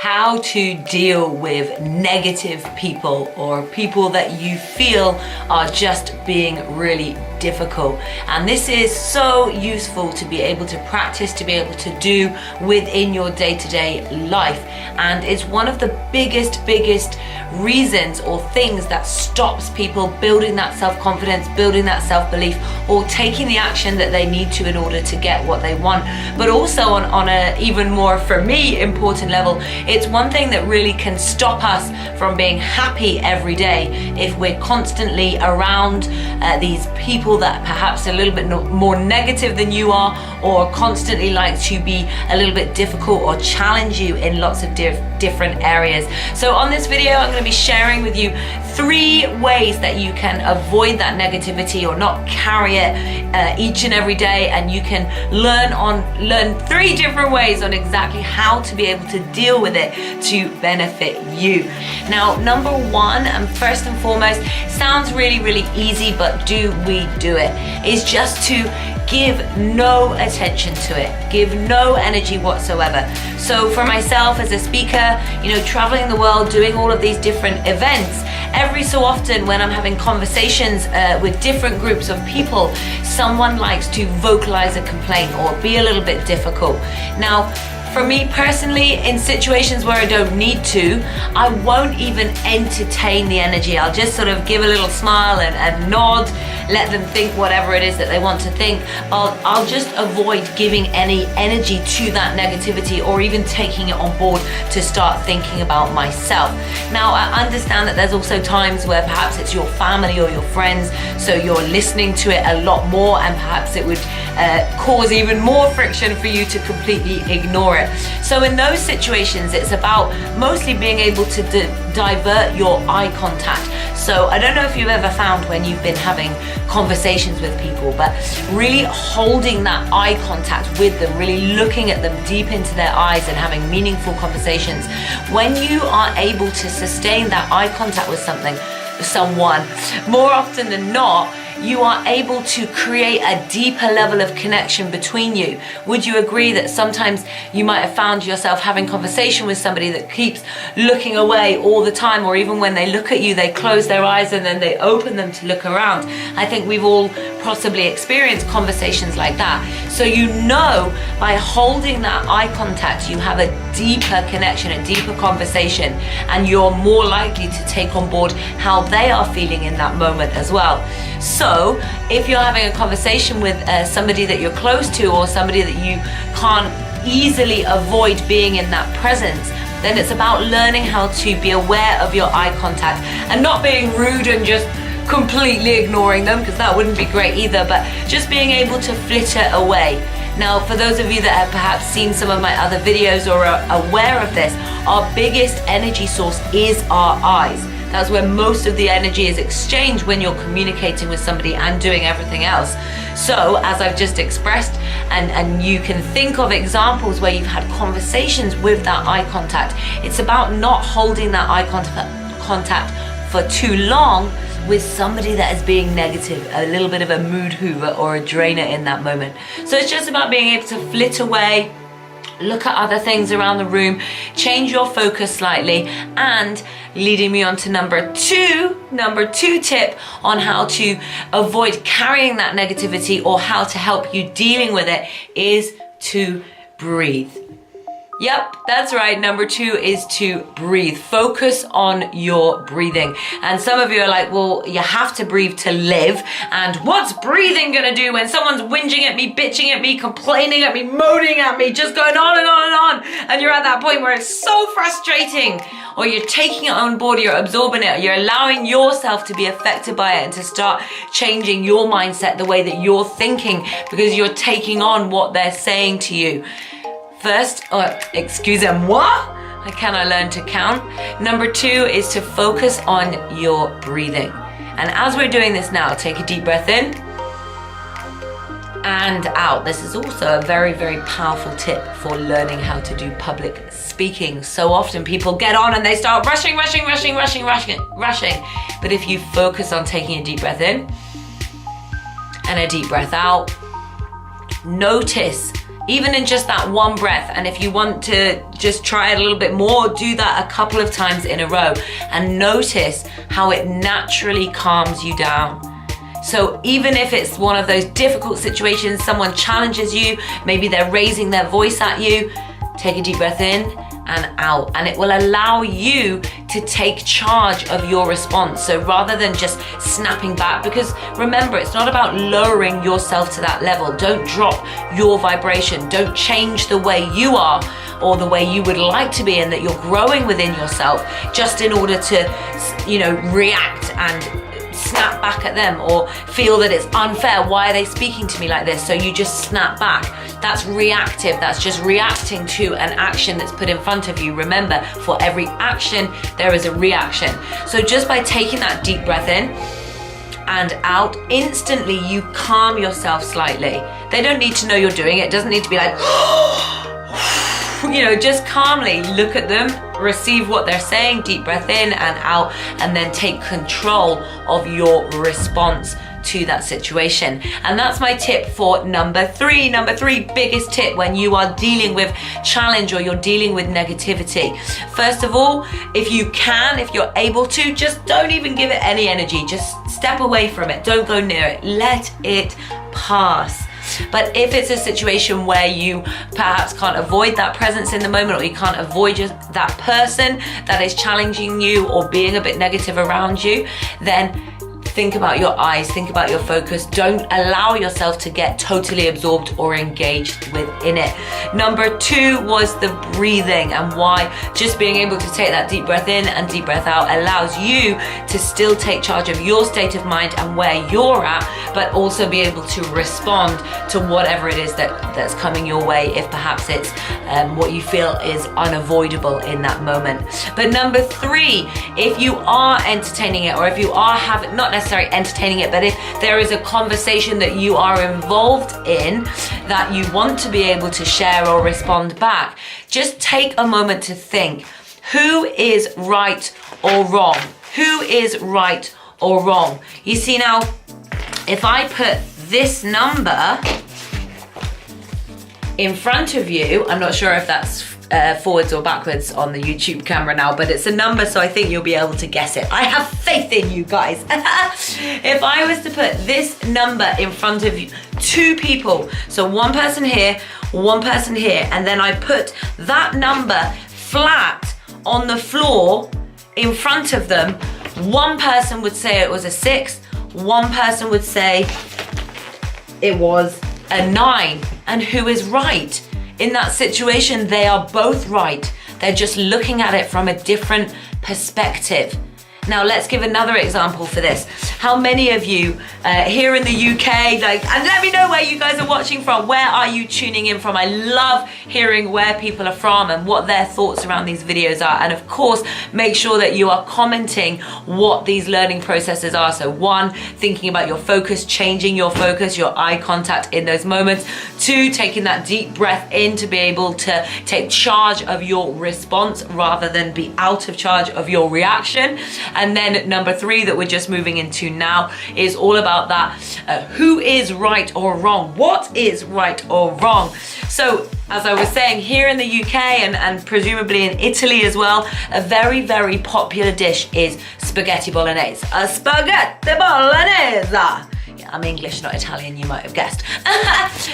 how to deal with negative people or people that you feel are just being really difficult. And this is so useful to be able to practice, to be able to do within your day-to-day life. And it's one of the biggest reasons or things that stops people building that self-confidence, building that self-belief, or taking the action that they need to in order to get what they want. But also on a even more, for me, important level, it's one thing that really can stop us from being happy every day if we're constantly around these people that perhaps are a little bit more negative than you are, or constantly like to be a little bit difficult or challenge you in lots of different areas. So on this video, I'm going to be sharing with you 3 ways that you can avoid that negativity or not carry it each and every day, and you can learn 3 different ways on exactly how to be able to deal with it to benefit you. Now, number 1, and first and foremost, sounds really easy, but do we do it, is just to give no attention to it, give no energy whatsoever. So for myself as a speaker, traveling the world, doing all of these different events, every so often when I'm having conversations with different groups of people, someone likes to vocalize a complaint or be a little bit difficult. Now, for me personally, in situations where I don't need to, I won't even entertain the energy. I'll just sort of give a little smile and nod, let them think whatever it is that they want to think. I'll just avoid giving any energy to that negativity or even taking it on board to start thinking about myself. Now, I understand that there's also times where perhaps it's your family or your friends, so you're listening to it a lot more, and perhaps it would cause even more friction for you to completely ignore it. So in those situations, it's about mostly being able to divert your eye contact. So I don't know if you've ever found when you've been having conversations with people, but really holding that eye contact with them, really looking at them deep into their eyes and having meaningful conversations. When you are able to sustain that eye contact with someone, more often than not, you are able to create a deeper level of connection between you. Would you agree that sometimes you might have found yourself having conversation with somebody that keeps looking away all the time, or even when they look at you, they close their eyes and then they open them to look around? I think we've all possibly experienced conversations like that. So by holding that eye contact, you have a deeper connection, a deeper conversation, and you're more likely to take on board how they are feeling in that moment as well. So if you're having a conversation with somebody that you're close to, or somebody that you can't easily avoid being in that presence, then it's about learning how to be aware of your eye contact and not being rude and just completely ignoring them, because that wouldn't be great either, but just being able to flitter away. Now, for those of you that have perhaps seen some of my other videos or are aware of this, our biggest energy source is our eyes. That's where most of the energy is exchanged when you're communicating with somebody and doing everything else. So, as I've just expressed, and you can think of examples where you've had conversations with that eye contact, it's about not holding that eye contact for too long with somebody that is being negative, a little bit of a mood hoover or a drainer in that moment. So it's just about being able to flit away, look at other things around the room, change your focus slightly, and leading me on to number two tip on how to avoid carrying that negativity or how to help you dealing with it is to breathe. Yep, that's right. Number 2 is to breathe. Focus on your breathing. And some of you are like, well, you have to breathe to live. And what's breathing gonna do when someone's whinging at me, bitching at me, complaining at me, moaning at me, just going on and on and on? And you're at that point where it's so frustrating. Or you're taking it on board, you're absorbing it, you're allowing yourself to be affected by it and to start changing your mindset, the way that you're thinking, because you're taking on what they're saying to you. First, excusez-moi, can I learn to count? Number 2 is to focus on your breathing. And as we're doing this now, take a deep breath in and out. This is also a very powerful tip for learning how to do public speaking. So often people get on and they start rushing. But if you focus on taking a deep breath in and a deep breath out, notice even in just that one breath. And if you want to just try it a little bit more, do that a couple of times in a row and notice how it naturally calms you down. So even if it's one of those difficult situations, someone challenges you, maybe they're raising their voice at you, take a deep breath in and out, and it will allow you to take charge of your response. So rather than just snapping back, because remember, it's not about lowering yourself to that level. Don't drop your vibration. Don't change the way you are or the way you would like to be, and that you're growing within yourself just in order to, react and snap back at them or feel that it's unfair. Why are they speaking to me like this? So you just snap back. That's reactive. That's just reacting to an action that's put in front of you. Remember, for every action, there is a reaction. So just by taking that deep breath in and out, instantly you calm yourself slightly. They don't need to know you're doing it. It doesn't need to be like, just calmly look at them, receive what they're saying, deep breath in and out, and then take control of your response to that situation. And that's my tip for number three. Number three, biggest tip when you are dealing with challenge or you're dealing with negativity. First of all, if you're able to, just don't even give it any energy. Just step away from it. Don't go near it. Let it pass. But if it's a situation where you perhaps can't avoid that presence in the moment, or you can't avoid that person that is challenging you or being a bit negative around you, then think about your eyes, think about your focus. Don't allow yourself to get totally absorbed or engaged within it. Number two was the breathing, and why just being able to take that deep breath in and deep breath out allows you to still take charge of your state of mind and where you're at, but also be able to respond to whatever it is that's coming your way, if perhaps it's what you feel is unavoidable in that moment. But number three, if you are entertaining it, or if you are not necessarily entertaining it, but if there is a conversation that you are involved in that you want to be able to share or respond back, just take a moment to think, who is right or wrong? Who is right or wrong? You see, now, if I put this number in front of you, I'm not sure if that's forwards or backwards on the YouTube camera now, but it's a number, so I think you'll be able to guess it. I have faith in you guys. If I was to put this number in front of you, two people, so one person here, and then I put that number flat on the floor in front of them, one person would say it was a 6, one person would say it was a 9. And who is right? In that situation, they are both right. They're just looking at it from a different perspective. Now let's give another example for this. How many of you here in the UK, and let me know where you guys are watching from. Where are you tuning in from? I love hearing where people are from and what their thoughts around these videos are. And of course, make sure that you are commenting what these learning processes are. So one, thinking about your focus, changing your focus, your eye contact in those moments. Two, taking that deep breath in to be able to take charge of your response rather than be out of charge of your reaction. And then number three that we're just moving into now is all about that who is right or wrong? What is right or wrong? So as I was saying, here in the UK and presumably in Italy as well, a very, very popular dish is spaghetti bolognese. A spaghetti bolognese. Yeah, I'm English, not Italian, you might have guessed.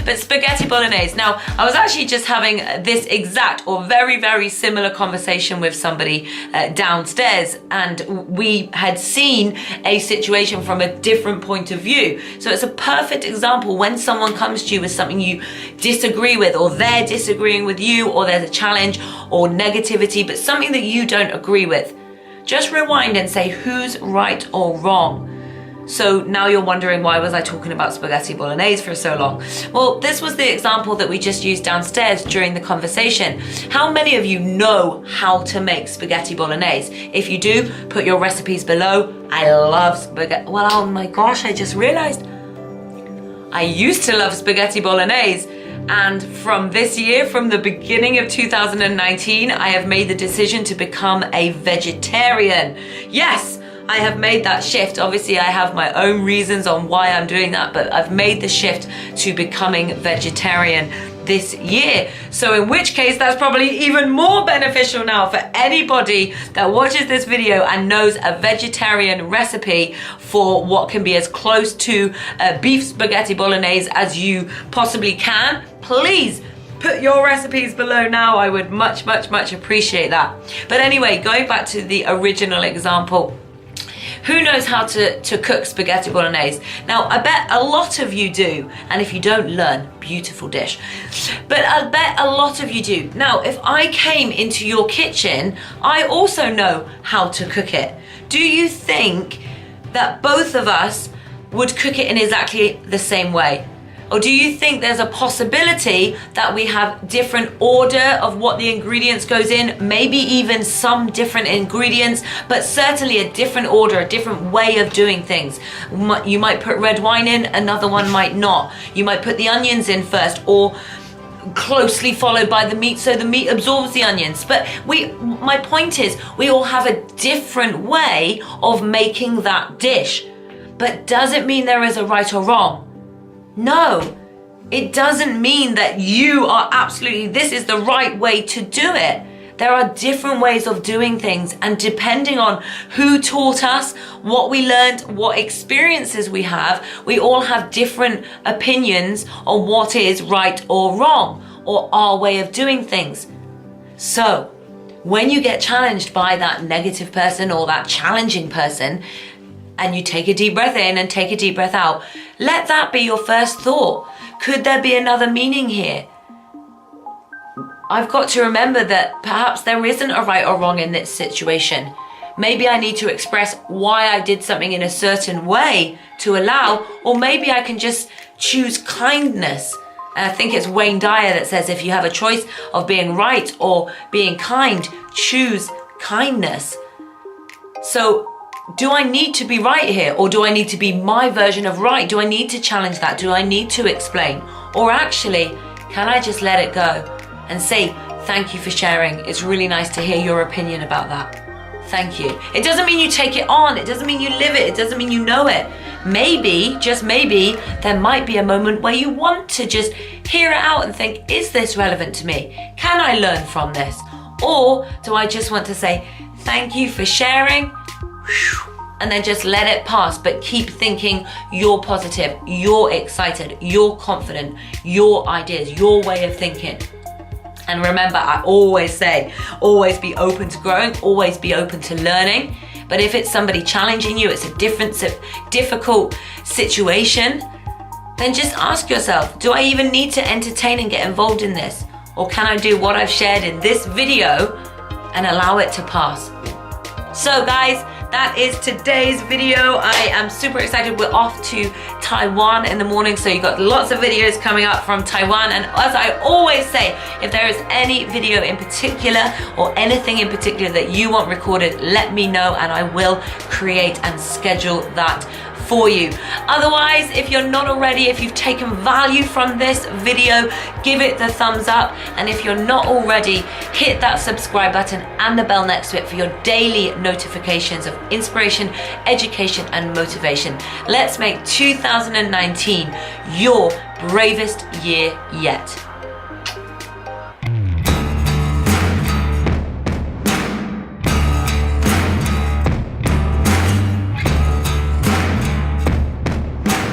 But spaghetti bolognese. Now, I was actually just having this exact or very, very similar conversation with somebody downstairs, and we had seen a situation from a different point of view. So it's a perfect example when someone comes to you with something you disagree with, or they're disagreeing with you, or there's a challenge or negativity, but something that you don't agree with. Just rewind and say, who's right or wrong? So now you're wondering, why was I talking about spaghetti bolognese for so long? Well, this was the example that we just used downstairs during the conversation. How many of you know how to make spaghetti bolognese? If you do, put your recipes below. I love spaghetti. Well, oh my gosh, I just realized I used to love spaghetti bolognese. And from this year, from the beginning of 2019, I have made the decision to become a vegetarian. Yes, I have made that shift. Obviously, I have my own reasons on why I'm doing that, but I've made the shift to becoming vegetarian this year. So in which case, that's probably even more beneficial now for anybody that watches this video and knows a vegetarian recipe for what can be as close to beef spaghetti bolognese as you possibly can. Please put your recipes below now. I would much appreciate that. But anyway, going back to the original example, who knows how to cook spaghetti bolognese? Now, I bet a lot of you do, and if you don't, learn. Beautiful dish. But I bet a lot of you do. Now, if I came into your kitchen, I also know how to cook it. Do you think that both of us would cook it in exactly the same way? Or do you think there's a possibility that we have different order of what the ingredients goes in, maybe even some different ingredients, but certainly a different order, a different way of doing things? You might put red wine in, another one might not. You might put the onions in first, or closely followed by the meat, so the meat absorbs the onions. But my point is, we all have a different way of making that dish. But does it mean there is a right or wrong? No, it doesn't mean that you are absolutely, this is the right way to do it. There are different ways of doing things, and depending on who taught us, what we learned, what experiences we have, we all have different opinions on what is right or wrong, or our way of doing things. So, when you get challenged by that negative person or that challenging person, and you take a deep breath in and take a deep breath out, let that be your first thought. Could there be another meaning here? I've got to remember that perhaps there isn't a right or wrong in this situation. Maybe I need to express why I did something in a certain way to allow, or maybe I can just choose kindness. And I think it's Wayne Dyer that says, if you have a choice of being right or being kind, choose kindness. So, do I need to be right here, or do I need to be my version of right? Do I need to challenge that? Do I need to explain? Or actually, can I just let it go and say, thank you for sharing. It's really nice to hear your opinion about that. Thank you. It doesn't mean you take it on. It doesn't mean you live it. It doesn't mean you know it. Maybe, just maybe, there might be a moment where you want to just hear it out and think, is this relevant to me? Can I learn from this? Or do I just want to say, thank you for sharing, and then just let it pass, but keep thinking you're positive, you're excited, you're confident, your ideas, your way of thinking. And remember, I always say, always be open to growing, always be open to learning. But if it's somebody challenging you, it's a difficult situation, then just ask yourself, do I even need to entertain and get involved in this? Or can I do what I've shared in this video and allow it to pass? So guys, that is today's video. I am super excited. We're off to Taiwan in the morning, so you got lots of videos coming up from Taiwan. And as I always say, if there is any video in particular or anything in particular that you want recorded, let me know and I will create and schedule that for you. Otherwise, if you're not already, if you've taken value from this video, give it the thumbs up. And if you're not already, hit that subscribe button and the bell next to it for your daily notifications of inspiration, education, and motivation. Let's make 2019 your bravest year yet.